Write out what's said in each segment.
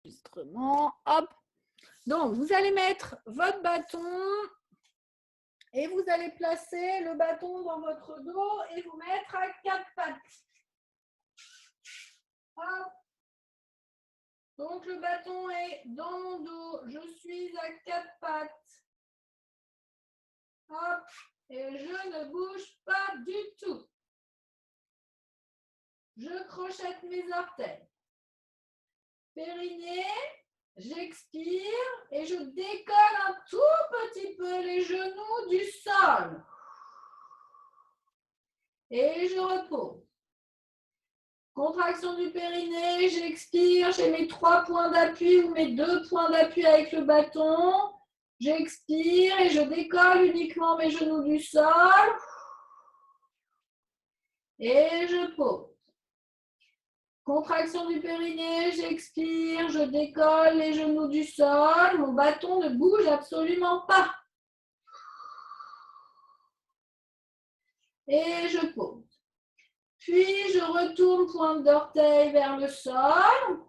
Enregistrement, hop. Donc, vous allez mettre votre bâton et vous allez placer le bâton dans votre dos et vous mettre à 4 pattes. Hop. Donc, le bâton est dans mon dos. Je suis à 4 pattes. Hop. Et je ne bouge pas du tout. Je crochette mes orteils. Périnée. J'expire et je décolle un tout petit peu les genoux du sol. Et je repose. Contraction du périnée, j'expire, j'ai mes 3 points d'appui ou mes 2 points d'appui avec le bâton. J'expire et je décolle uniquement mes genoux du sol. Et je pose. Contraction du périnée, j'expire, je décolle les genoux du sol. Mon bâton ne bouge absolument pas. Et je pose. Puis, je retourne pointe d'orteil vers le sol.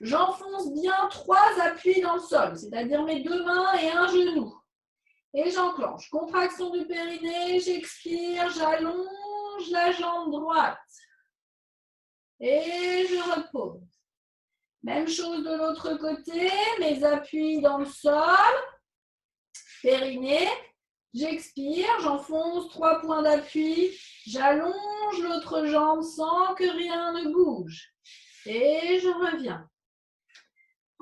J'enfonce bien 3 appuis dans le sol, c'est-à-dire mes 2 mains et un genou. Et j'enclenche. Contraction du périnée, j'expire, j'allonge la jambe droite. Et je repose. Même chose de l'autre côté, mes appuis dans le sol. Périnée, j'expire, j'enfonce 3 points d'appui. J'allonge l'autre jambe sans que rien ne bouge. Et je reviens.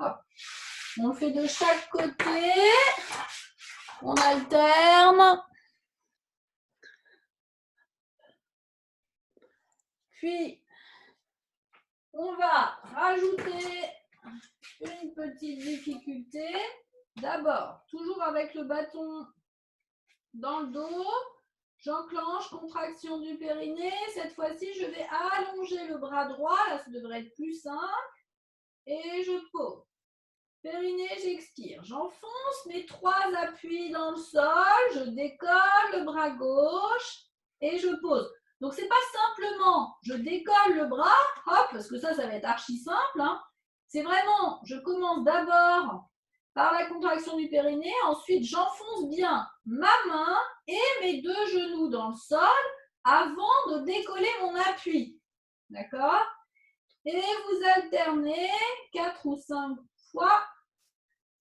Hop. On le fait de chaque côté. On alterne. Puis, on va rajouter une petite difficulté. D'abord, toujours avec le bâton dans le dos. J'enclenche, contraction du périnée. Cette fois-ci, je vais allonger le bras droit. Là, ça devrait être plus simple. Et je pose. Périnée, j'expire. J'enfonce mes 3 appuis dans le sol. Je décolle le bras gauche et je pose. Donc, ce n'est pas simplement je décolle le bras, hop, parce que ça va être archi simple. Hein. C'est vraiment, je commence d'abord par la contraction du périnée. Ensuite, j'enfonce bien ma main et mes 2 genoux dans le sol avant de décoller mon appui. D'accord? Et vous alternez 4 ou 5 fois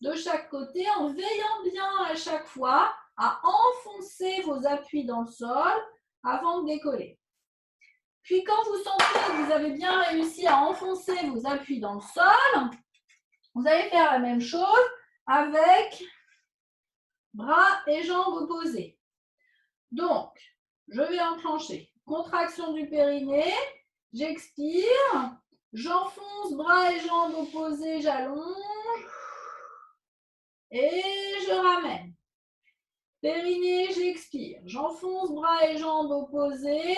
de chaque côté en veillant bien à chaque fois à enfoncer vos appuis dans le sol avant de décoller. Puis quand vous sentez que vous avez bien réussi à enfoncer vos appuis dans le sol, vous allez faire la même chose avec bras et jambes opposés. Donc, je vais enclencher. Contraction du périnée, j'expire, j'enfonce bras et jambes opposés, j'allonge et je ramène. Périnée, j'expire, j'enfonce bras et jambes opposés,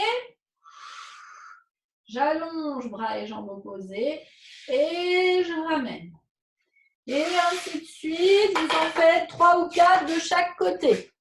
j'allonge bras et jambes opposés et je ramène. Et ainsi de suite, vous en faites 3 ou 4 de chaque côté.